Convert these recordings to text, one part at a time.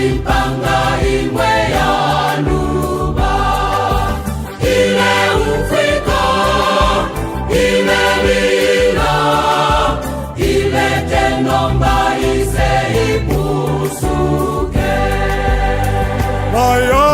impanga imwe ya luba ile ufika ile lila ile tenomba ise ipusuke Baya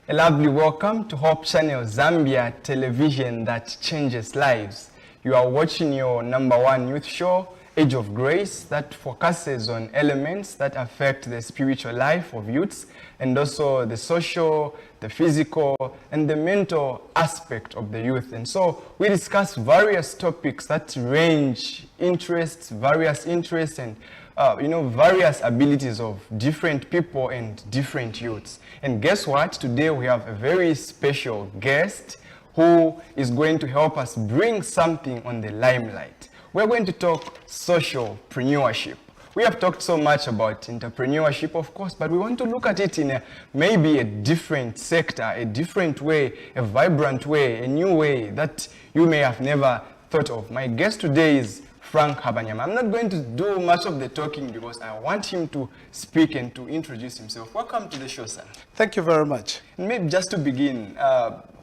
A lovely welcome to Hope Channel Zambia television that changes lives. You are watching your #1 youth show, Age of Grace, that focuses on elements that affect the spiritual life of youths and also the social, the physical, and the mental aspect of the youth. And so we discuss various topics that range various interests and various abilities of different people and different youths. And guess what? Today we have a very special guest who is going to help us bring something on the limelight. We're going to talk socialpreneurship. We have talked so much about entrepreneurship, of course, but we want to look at it in maybe a different sector, a different way, a vibrant way, a new way that you may have never thought of. My guest today is Frank Habanyama. I'm not going to do much of the talking because I want him to speak and to introduce himself. Welcome to the show, sir. Thank you very much. And maybe just to begin,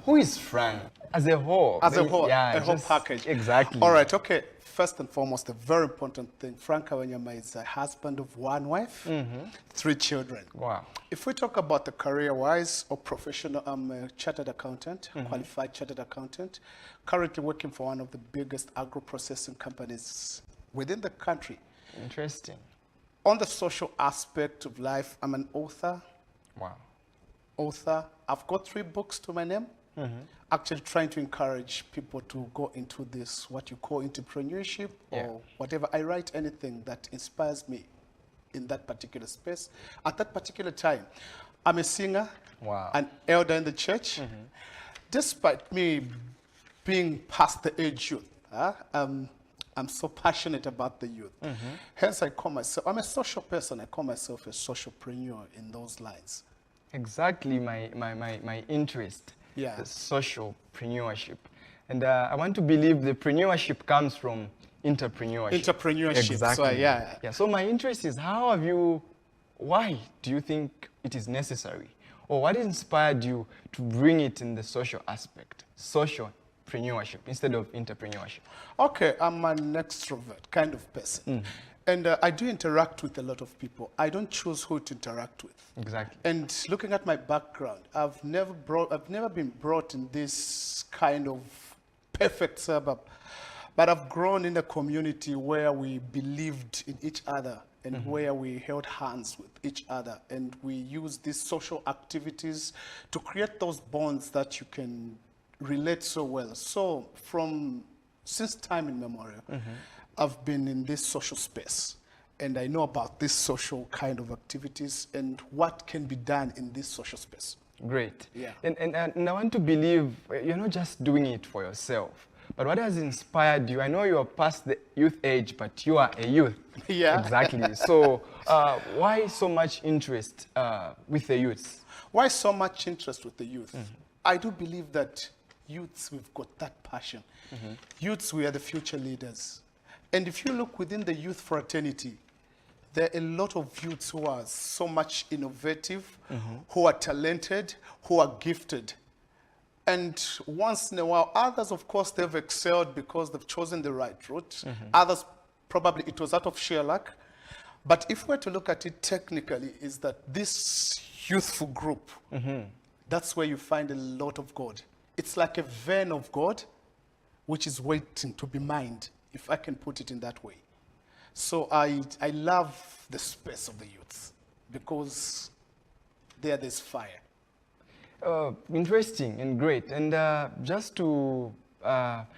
who is Frank? as a whole. As a whole, Yeah, a whole just- package. Exactly. All right, okay. First and foremost, a very important thing. Frank Awanyama is a husband of one wife, 3 children. Wow. If we talk about the career-wise or professional, I'm a chartered accountant, qualified chartered accountant, currently working for one of the biggest agro-processing companies within the country. Interesting. On the social aspect of life, I'm an author. Wow. I've got 3 books to my name. Actually trying to encourage people to go into this, what you call entrepreneurship or whatever. I write anything that inspires me in that particular space. At that particular time, I'm a singer, Wow. an elder in the church. Despite me being past the age youth, I'm so passionate about the youth. Hence, I call myself, I'm a social person. I call myself a socialpreneur in those lines. Exactly my interest. Yeah. The socialpreneurship. And I want to believe the preneurship comes from entrepreneurship. Entrepreneurship. Exactly. So, yeah. So my interest is why do you think it is necessary? Or what inspired you to bring it in the social aspect? Socialpreneurship instead of entrepreneurship. Okay, I'm an extrovert kind of person. And I do interact with a lot of people. I don't choose who to interact with. Exactly. And looking at my background, I've never been brought in this kind of perfect suburb, but I've grown in a community where we believed in each other and where we held hands with each other, and we use these social activities to create those bonds that you can relate so well. So since time immemorial, I've been in this social space, and I know about this social kind of activities and what can be done in this social space. Great. Yeah. And I want to believe you're not just doing it for yourself, but what has inspired you? I know you are past the youth age, but you are a youth. Yeah. Exactly. So why so much interest with the youths? Why so much interest with the youth? I do believe that youths, we've got that passion. Youths, we are the future leaders. And if you look within the youth fraternity, there are a lot of youths who are so much innovative, who are talented, who are gifted. And once in a while, others, of course, they've excelled because they've chosen the right route. Others, probably it was out of sheer luck. But if we're to look at it technically, is that this youthful group, that's where you find a lot of God. It's like a vein of God, which is waiting to be mined, if I can put it in that way. So I love the space of the youth because there's fire. Interesting and great. And just to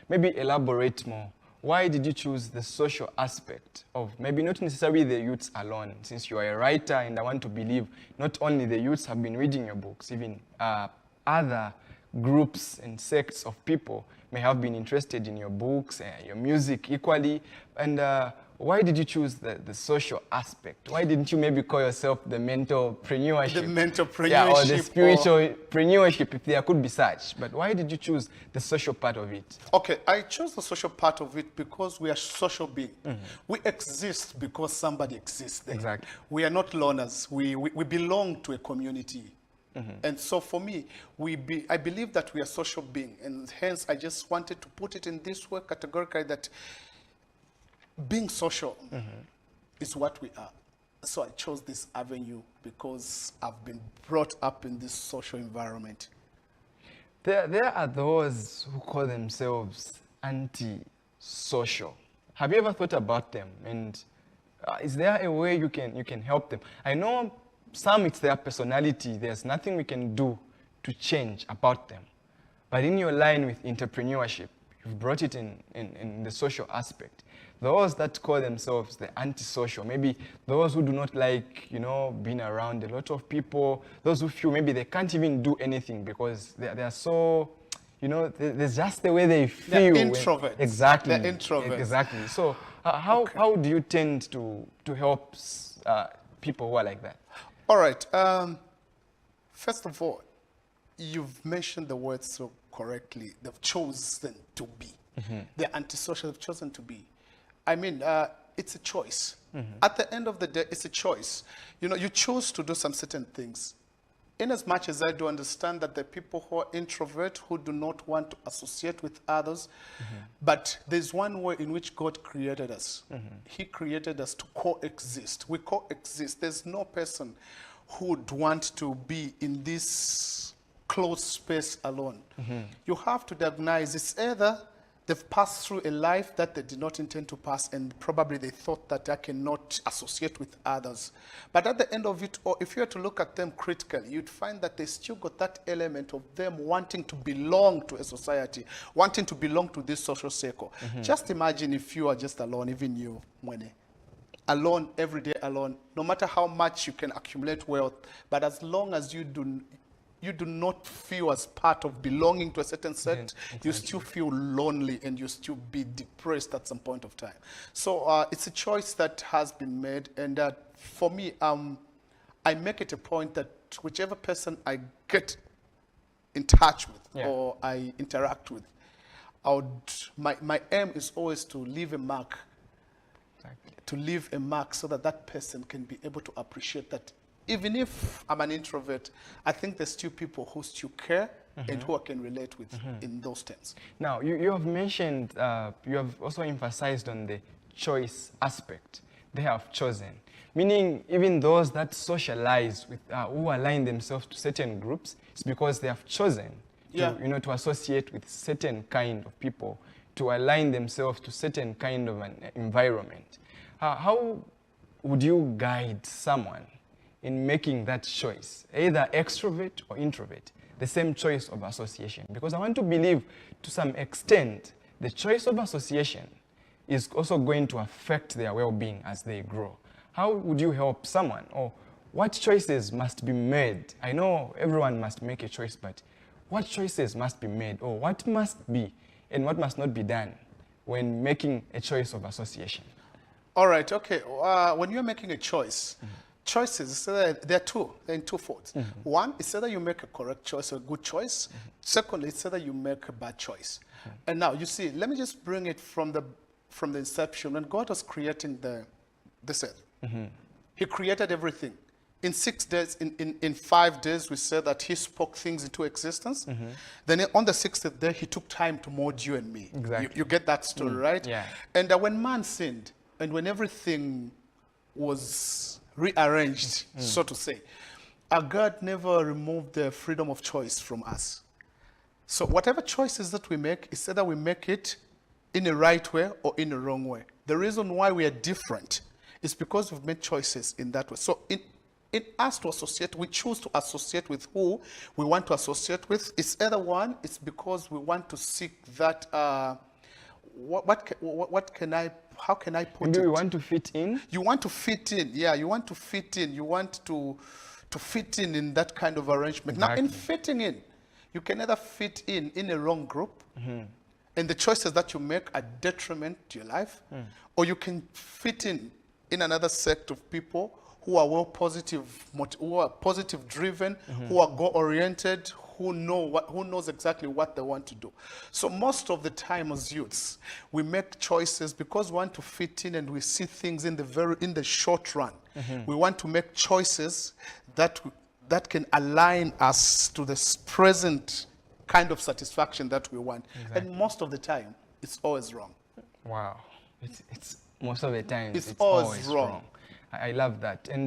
maybe elaborate more, why did you choose the social aspect of maybe not necessarily the youths alone, since you are a writer, and I want to believe not only the youths have been reading your books, even other groups and sects of people may have been interested in your books, your music equally. And why did you choose the social aspect? Why didn't you maybe call yourself the mentalpreneurship? The mentalpreneurship. Yeah, or the spiritualpreneurship, if there could be such. But why did you choose the social part of it? Okay, I chose the social part of it because we are social beings. We exist because somebody exists there. Exactly. We are not loners. We belong to a community. And so for me, I believe that we are social beings, and hence I just wanted to put it in this way categorically that being social is what we are. So I chose this avenue because I've been brought up in this social environment. There are those who call themselves anti-social. Have you ever thought about them? And is there a way you can help them? I know some, it's their personality. There's nothing we can do to change about them. But in your line with entrepreneurship, you've brought it in the social aspect. Those that call themselves the antisocial, maybe those who do not like, being around a lot of people, those who feel maybe they can't even do anything because they are so, there's just the way they feel. They're introverts. Exactly. They're introverts. Exactly. So how do you tend to help people who are like that? All right. First of all, you've mentioned the word so correctly. They've chosen to be. They're antisocial. They've chosen to be. I mean, it's a choice. At the end of the day, it's a choice. You choose to do some certain things. in as much as I do understand that the people who are introvert, who do not want to associate with others, but there's one way in which God created us. He created us to coexist. We coexist. There's no person who would want to be in this closed space alone. You have to diagnose it's either they've passed through a life that they did not intend to pass, and probably they thought that I cannot associate with others. But at the end of it, or if you were to look at them critically, you'd find that they still got that element of them wanting to belong to a society, wanting to belong to this social circle. Just imagine if you are just alone, even you, Mwene. Alone, every day alone, no matter how much you can accumulate wealth, but as long as you do not feel as part of belonging to a certain set, you still feel lonely and you still be depressed at some point of time. So it's a choice that has been made, and for me, I make it a point that whichever person I get in touch with or I interact with, my aim is always to leave a mark, so that that person can be able to appreciate that even if I'm an introvert, I think there's still people who still care and who I can relate with in those terms. Now, you have mentioned, you have also emphasized on the choice aspect. They have chosen. Meaning, even those that socialize with, who align themselves to certain groups, it's because they have chosen to, to associate with certain kind of people, to align themselves to certain kind of an environment. How would you guide someone in making that choice, either extrovert or introvert, the same choice of association? Because I want to believe, to some extent, the choice of association is also going to affect their well-being as they grow. How would you help someone, or what choices must be made? I know everyone must make a choice, but what choices must be made, or what must be and what must not be done when making a choice of association? All right, okay. When you're making a choice, choices, there are two. They're in two folds. One, it's either you make a correct choice or a good choice. Secondly, it's either you make a bad choice. And now, you see, let me just bring it from the inception. When God was creating this earth, He created everything. In 6 days, in 5 days, we said that He spoke things into existence. Then on the 6th day, He took time to mold you and me. Exactly. You get that story, right? Yeah. And when man sinned, and when everything was rearranged, so to say, our God never removed the freedom of choice from us. So whatever choices that we make, is either we make it in a right way or in a wrong way. The reason why we are different is because we've made choices in that way. So in us to associate, we choose to associate with who we want to associate with. It's either one, it's because we want to seek that, how can I put it? Do you want to fit in? You want to fit in, yeah. You want to fit in. You want to fit in that kind of arrangement. Exactly. Now, in fitting in, you can either fit in a wrong group, and the choices that you make are detriment to your life, or you can fit in another sect of people who are who are positive driven, who are goal-oriented, who knows exactly what they want to do. So most of the time as youths, we make choices because we want to fit in, and we see things in the short run. We want to make choices that can align us to this present kind of satisfaction that we want. Exactly. And most of the time, it's always wrong. Wow. It's most of the time, it's always wrong. I love that. And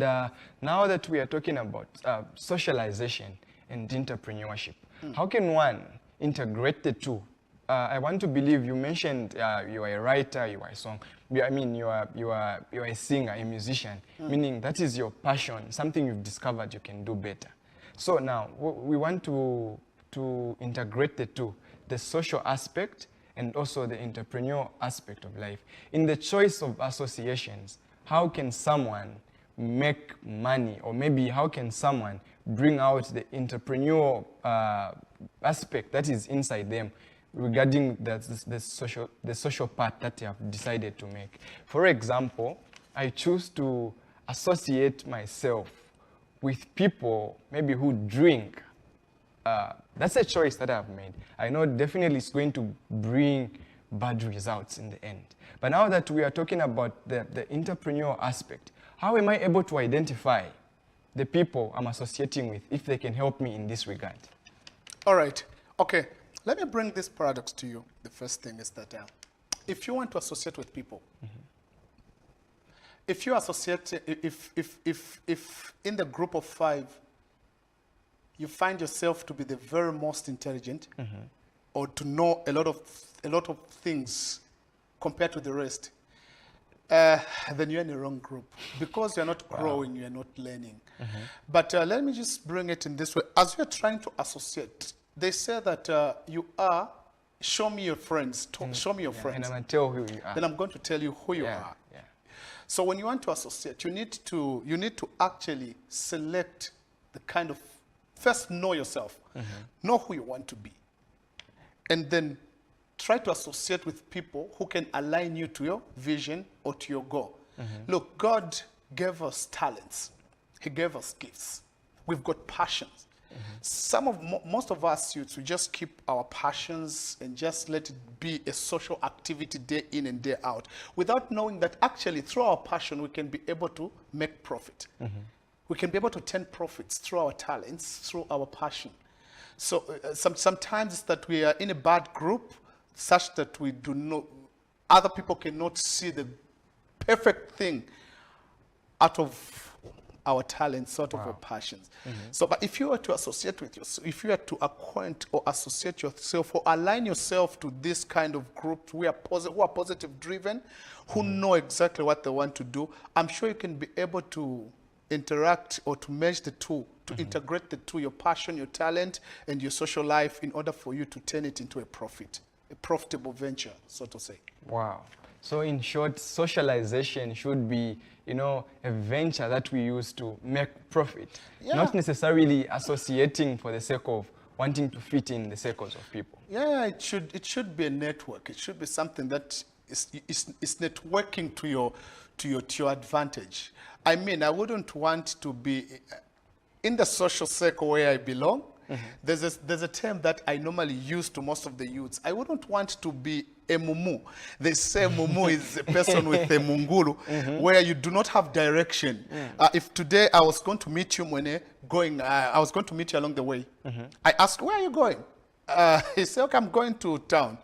now that we are talking about socialization and entrepreneurship, how can one integrate the two? I want to believe you mentioned you are a writer, you are a song. I mean, you are a singer, a musician, meaning that is your passion, something you've discovered you can do better. So now we want to integrate the two, the social aspect and also the entrepreneurial aspect of life. In the choice of associations, how can someone make money, or maybe how can someone bring out the entrepreneurial aspect that is inside them regarding the social path that they have decided to make? For example, I choose to associate myself with people maybe who drink. That's a choice that I've made. I know definitely it's going to bring bad results in the end. But now that we are talking about the entrepreneurial aspect, how am I able to identify the people I'm associating with, if they can help me in this regard? All right. Okay. Let me bring this paradox to you. The first thing is that if you want to associate with people, if you associate, if in the group of 5, you find yourself to be the very most intelligent, or to know a lot of things compared to the rest, then you're in the wrong group, because you're not growing, you're not learning. But let me just bring it in this way. As you're trying to associate, they say that you are, show me your friends, show me your friends. And I'm going to tell who you are. Then I'm going to tell you who you are. Yeah. So when you want to associate, you need to actually select the kind of, first know yourself, know who you want to be, and then try to associate with people who can align you to your vision or to your goal. Look, God gave us talents. He gave us gifts. We've got passions. Most of us youths, we just keep our passions and just let it be a social activity day in and day out, without knowing that actually through our passion we can be able to make profit. We can be able to turn profits through our talents, through our passion. So sometimes it's that we are in a bad group, such that we do not, other people cannot see the perfect thing out of our talents, out of our passions. So, but if you were to associate with yourself, if you were to acquaint or associate yourself or align yourself to this kind of group who are positive driven, who know exactly what they want to do, I'm sure you can be able to interact or to merge the two, to integrate the two, your passion, your talent, and your social life, in order for you to turn it into a profitable venture, so to say. Wow. So in short, socialization should be, a venture that we use to make profit, not necessarily associating for the sake of wanting to fit in the circles of people. Yeah, it should be a network. It should be something that is networking to your advantage. I mean, I wouldn't want to be in the social circle where I belong. There's a term that I normally use to most of the youths. I wouldn't want to be a mumu. They say mumu is a person with a mungulu, where you do not have direction. If today I was going to meet you, I was going to meet you along the way. I asked, where are you going? He said, okay, I'm going to town,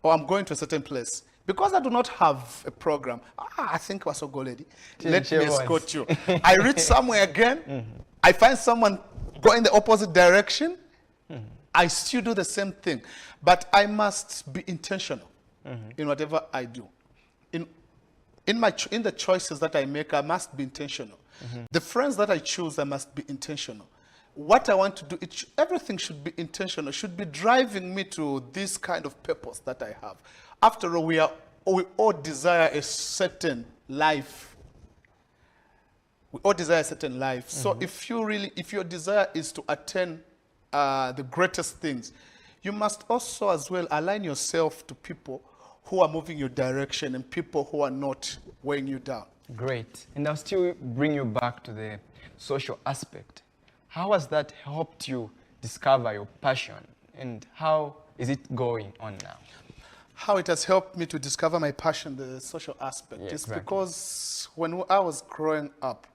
or I'm going to a certain place. Because I do not have a program, I think was so good lady. Let me escort you. I reach somewhere again, I find someone go in the opposite direction, I still do the same thing. But I must be intentional in whatever I do. In the choices that I make, I must be intentional. The friends that I choose, I must be intentional. What I want to do, everything should be intentional, should be driving me to this kind of purpose that I have. After all, we all desire a certain life. We all desire a certain life. So if your desire is to attain the greatest things, you must also as well align yourself to people who are moving your direction and people who are not weighing you down. Great. And I'll still bring you back to the social aspect. How has that helped you discover your passion, and how is it going on now? How it has helped me to discover my passion, the social aspect, is because when I was growing up,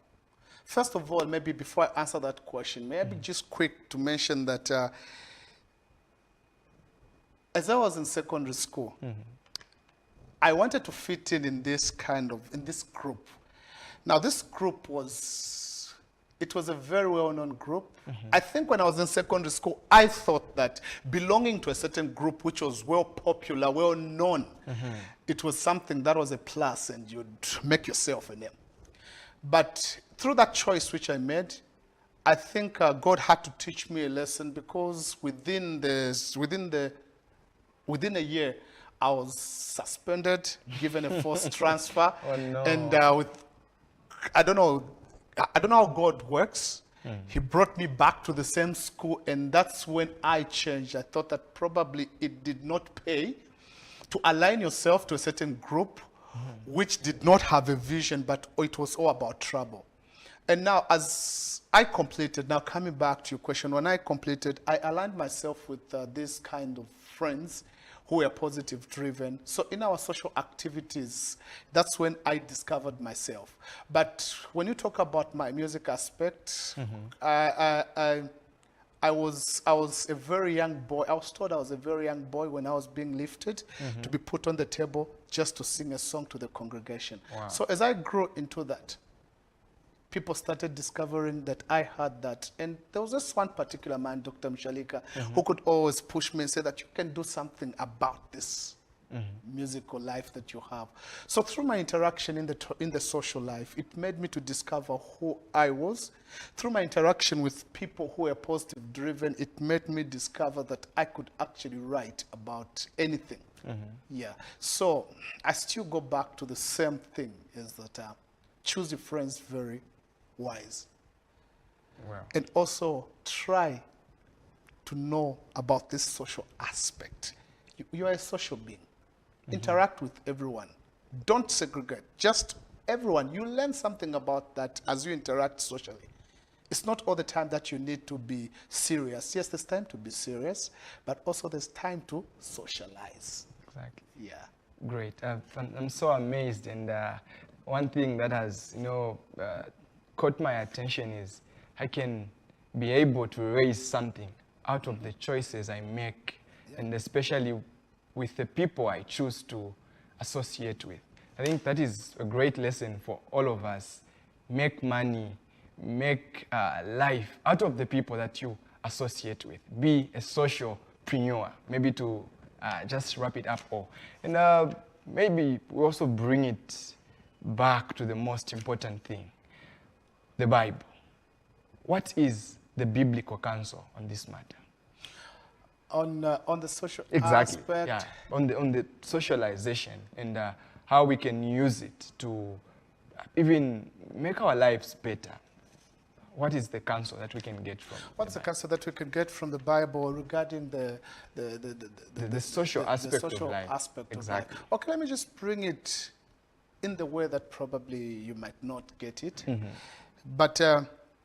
first of all, maybe before I answer that question, may I be just quick to mention that as I was in secondary school, I wanted to fit in this group. Now, this group was a very well-known group. I think when I was in secondary school, I thought that belonging to a certain group which was well popular, well known, it was something that was a plus and you'd make yourself a name. But through that choice which I made, I think God had to teach me a lesson, because within a year, I was suspended, given a forced transfer, and I don't know how God works. He brought me back to the same school, and that's when I changed. I thought that probably it did not pay to align yourself to a certain group which did not have a vision, but it was all about trouble. And now, as I completed, now coming back to your question, when I completed, I aligned myself with this kind of friends who were positive driven. So in our social activities, that's when I discovered myself. But when you talk about my music aspect, I was a very young boy. I was told I was a very young boy when I was being lifted to be put on the table just to sing a song to the congregation. Wow. So as I grew into that, people started discovering that I had that. And there was this one particular man, Dr. Mshalika, who could always push me and say that you can do something about this musical life that you have. So through my interaction in the social life, it made me to discover who I was. Through my interaction with people who were positive driven, it made me discover that I could actually write about anything. Yeah. So I still go back to the same thing, is that choose your friends very wise. Wow. And also try to know about this social aspect. You are a social being. Interact with everyone. Don't segregate. Just everyone. You learn something about that as you interact socially. It's not all the time that you need to be serious. Yes, there's time to be serious, but also there's time to socialize. Exactly. Yeah. Great. I'm so amazed, and one thing that has caught my attention is I can be able to raise something out of the choices I make, and especially with the people I choose to associate with. I think that is a great lesson for all of us. Make money, make life out of the people that you associate with. Be a socialpreneur, maybe to just wrap it up all. And maybe we also bring it back to the most important thing, the Bible. What is the biblical counsel on this matter? On the social Exactly. aspect. Yeah. On the socialization and how we can use it to even make our lives better. What is the counsel that we can get from? What's the counsel that we can get from the Bible regarding the social aspect social of life? aspect Exactly. of life? Okay, let me just bring it in the way that probably you might not get it. But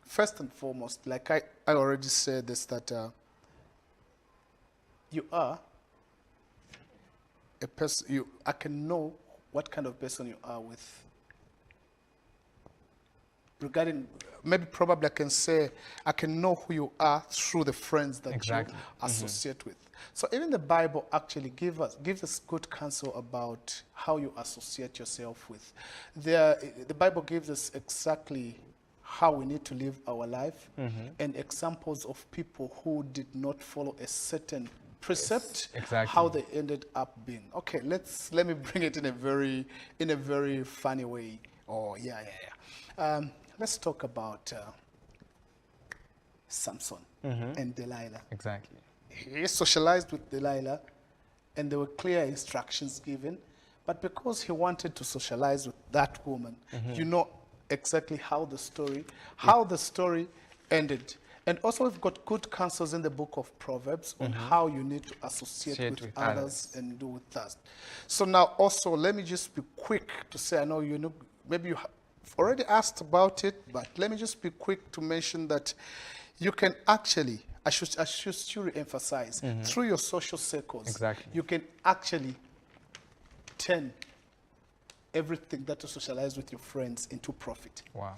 first and foremost, like I already said this, that you are a person, I can know what kind of person you are with. Regarding, maybe probably I can say, I can know who you are through the friends that Exactly. you associate with. So even the Bible actually gives us good counsel about how you associate yourself with. The Bible gives us exactly how we need to live our life and examples of people who did not follow a certain precept, exactly. how they ended up being. Okay, let me bring it in a very funny way. Oh yeah. Let's talk about Samson and Delilah. Exactly. He socialized with Delilah, and there were clear instructions given. But because he wanted to socialize with that woman, you know exactly how the story ended. And also we've got good counsels in the book of Proverbs on how you need to associate with others and do with us. So now also let me just be quick to say, I know you know, maybe you have already asked about it, but let me just be quick to mention that you can actually, I should still emphasize, through your social circles, you can actually turn everything that you socialize with your friends into profit. Wow.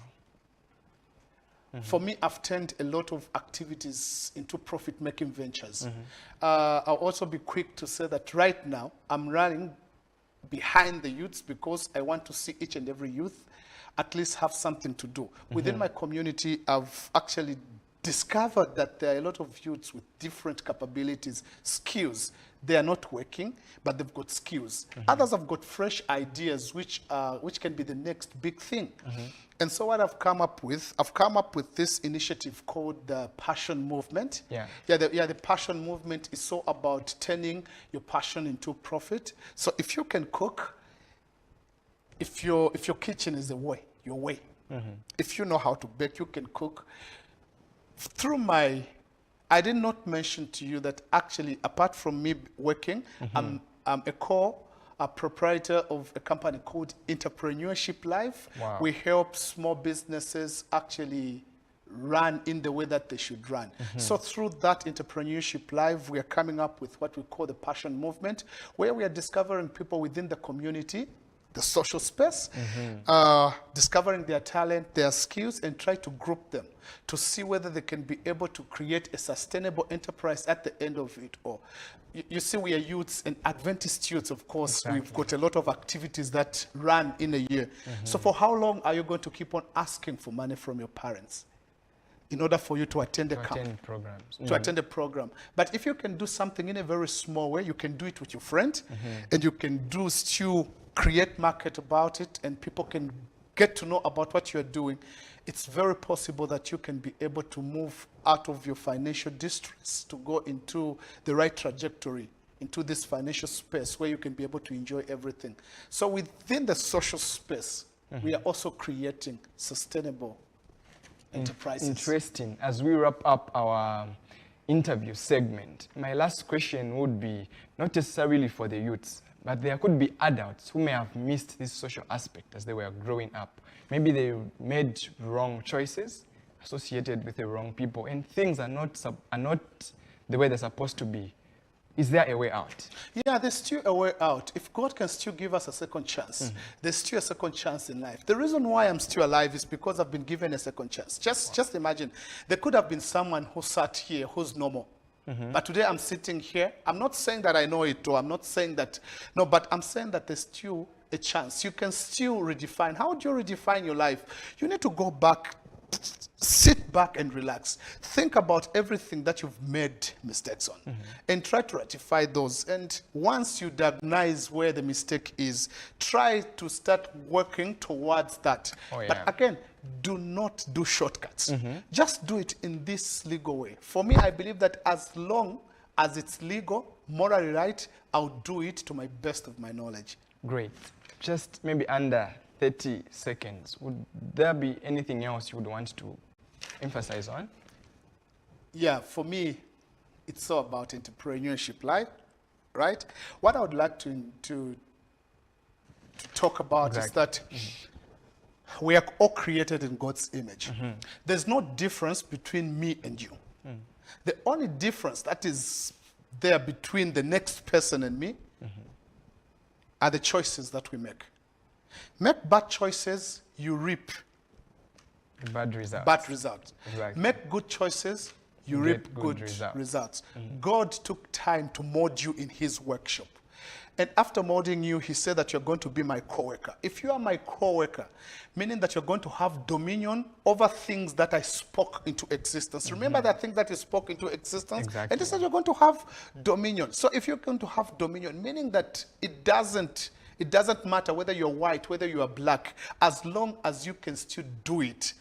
For me, I've turned a lot of activities into profit-making ventures. I'll also be quick to say that right now, I'm running behind the youths because I want to see each and every youth at least have something to do. Within my community, I've actually discovered that there are a lot of youths with different capabilities, skills. They are not working, but they've got skills. Others have got fresh ideas, which can be the next big thing. And so what I've come up with this initiative called the Passion Movement. The Passion Movement is so about turning your passion into profit. So if you can cook, if your kitchen is your way. If you know how to bake, you can cook. I did not mention to you that actually, apart from me working, I'm a proprietor of a company called Entrepreneurship Life. Wow. We help small businesses actually run in the way that they should run. So through that entrepreneurship live, we are coming up with what we call the passion movement, where we are discovering people within the community, the social space, discovering their talent, their skills, and try to group them to see whether they can be able to create a sustainable enterprise at the end of it all. You see, we are youths and Adventist youths, of course. Exactly. We've got a lot of activities that run in a year. So for how long are you going to keep on asking for money from your parents in order for you to attend a camp? Attend programs. To attend a program. But if you can do something in a very small way, you can do it with your friend, and you can still create market about it, and people can get to know about what you're doing. It's very possible that you can be able to move out of your financial distress to go into the right trajectory, into this financial space where you can be able to enjoy everything. So within the social space, we are also creating sustainable enterprises. Interesting. As we wrap up our interview segment, my last question would be not necessarily for the youths, but there could be adults who may have missed this social aspect as they were growing up. Maybe they made wrong choices associated with the wrong people, and things are not the way they're supposed to be. Is there a way out? Yeah, there's still a way out. If God can still give us a second chance, there's still a second chance in life. The reason why I'm still alive is because I've been given a second chance. Just imagine, there could have been someone who sat here who's normal. But today I'm sitting here. I'm not saying that I know it, or I'm not saying that, no, but I'm saying that there's still a chance. You can still redefine. How do you redefine your life? You need to go back, sit back and relax. Think about everything that you've made mistakes on, and try to rectify those. And once you diagnose where the mistake is, try to start working towards that. Oh, yeah. But again, do not do shortcuts. Just do it in this legal way. For me, I believe that as long as it's legal, morally right, I'll do it to my best of my knowledge. Great. Just maybe under 30 seconds, would there be anything else you would want to emphasize on? Yeah, for me, it's all about entrepreneurship life, right? What I would like to talk about is that we are all created in God's image. There's no difference between me and you. The only difference that is there between the next person and me are the choices that we make. Make bad choices, you reap Bad results. bad results. Exactly. Make good choices, you Get reap good good results. results. God took time to mold you in his workshop. And after molding you, he said that you're going to be my co-worker. If you are my co-worker, meaning that you're going to have dominion over things that I spoke into existence. Remember that thing that you spoke into existence? Exactly. And he said you're going to have dominion. So if you're going to have dominion, meaning that it doesn't matter whether you're white, whether you are black, as long as you can still do it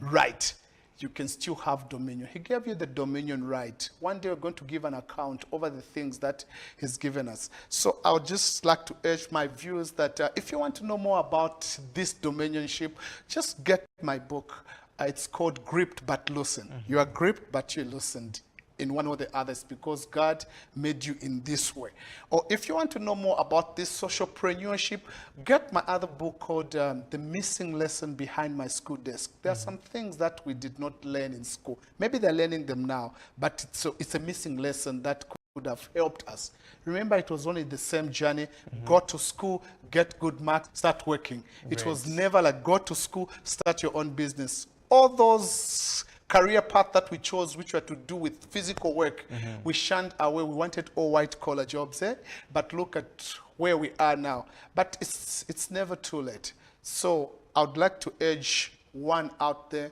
right, you can still have dominion. He gave you the dominion right. One day we're going to give an account over the things that he's given us. So I would just like to urge my viewers that if you want to know more about this dominionship, just get my book. It's called Gripped But Loosened. You are gripped, but you're loosened in one or the others because God made you in this way. Or if you want to know more about this socialpreneurship, get my other book called The Missing Lesson Behind My School Desk. There are some things that we did not learn in school. Maybe they're learning them now, but it's a missing lesson that could have helped us. Remember, it was only the same journey. Go to school, get good marks, start working. It was never like go to school, start your own business. All those career path that we chose, which were to do with physical work, we shunned away. We wanted all white-collar jobs, but look at where we are now. But it's never too late. So I would like to urge one out there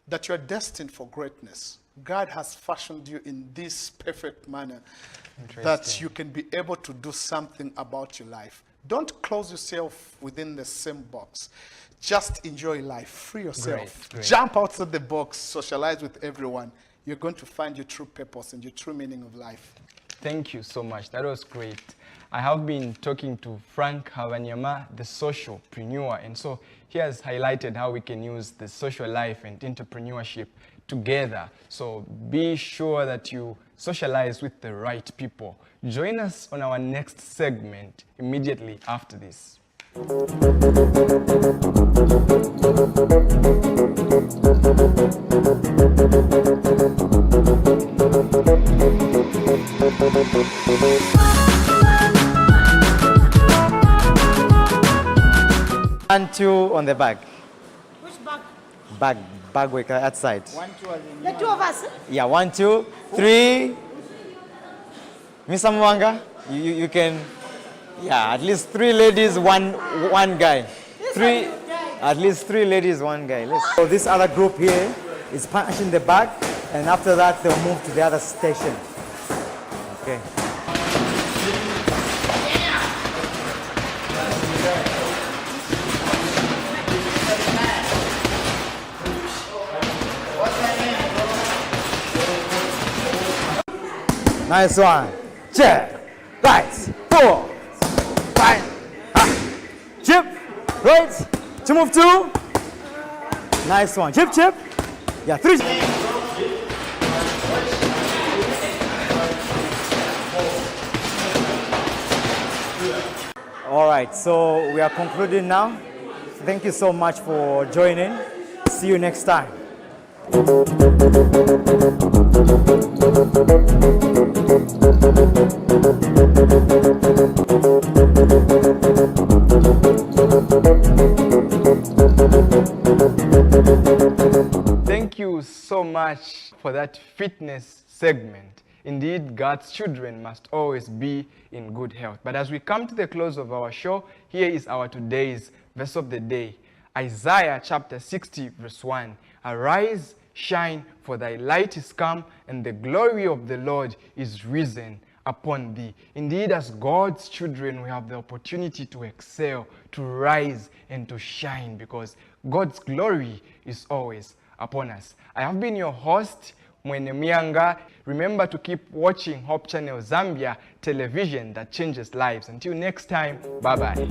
that you are destined for greatness. God has fashioned you in this perfect manner that you can be able to do something about your life. Don't close yourself within the same box. Just enjoy life. Free yourself. Great. Jump outside the box. Socialize with everyone. You're going to find your true purpose and your true meaning of life. Thank you so much. That was great. I have been talking to Frank Habanyama, the socialpreneur, and so he has highlighted how we can use the social life and entrepreneurship together. So be sure that you socialize with the right people. Join us on our next segment immediately after this. 1, 2 on the bag. Which bag? Bag work outside. The two of us? Yeah, 1, 2, 3. Mr. Mwanga, you can, yeah, at least 3 ladies, one guy. At least 3 ladies, 1 guy. So this other group here is punching the bag, and after that they'll move to the other station. Okay. Nice one. Check. Right. 4. 5. Chip. Right. To move 2. Nice one. Chip. Yeah, 3. All right, so we are concluding now. Thank you so much for joining. See you next time. Thank you so much for that fitness segment. Indeed, God's children must always be in good health. But as we come to the close of our show, here is our today's verse of the day. Isaiah chapter 60 verse 1. Arise, shine, for thy light is come, and the glory of the Lord is risen upon thee. Indeed, as God's children, we have the opportunity to excel, to rise, and to shine, because God's glory is always upon us. I have been your host, Mwene Mianga. Remember to keep watching Hope Channel Zambia television that changes lives. Until next time, bye-bye.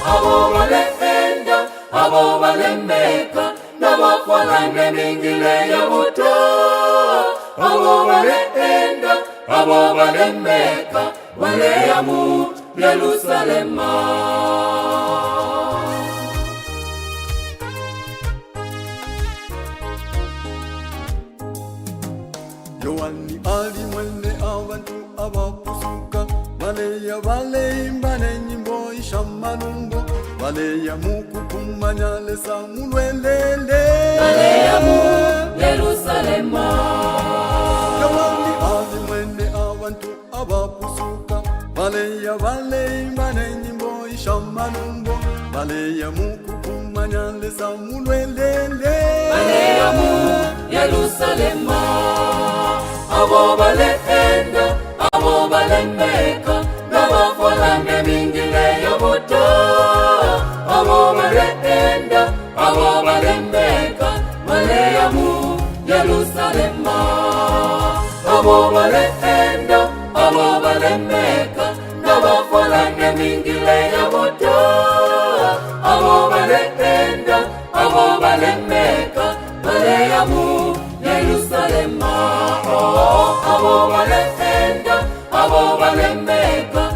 Abo balenda, abo balembeka, nabafalanga mingile ya buto. Abo balenda, abo balembeka, wale ya mu Yerusalema. Yohani ali mwene abantu abakusuka, baleya baleyimba nenyimbo ishamalumbo, baleya mukukumanya lesa mulwelele, Baleya mu Yerusalema. Yohani ali mwene abantu abakusuka, baleya baleyimba nenyimbo ishamalumbo, baleya mukukumanya lesa mulwelele, Baleya mu Yerusalema. Abo balenda, abo balembeka, nabafalanga mingile ya buto. Abo balenda balenda abo balemeka baleya mu Yerusalema abo balenda abo balemeka nabafalane mingile ya moto abo balenda abo balemeka baleya mu Yerusalema abo balenda abo balemeka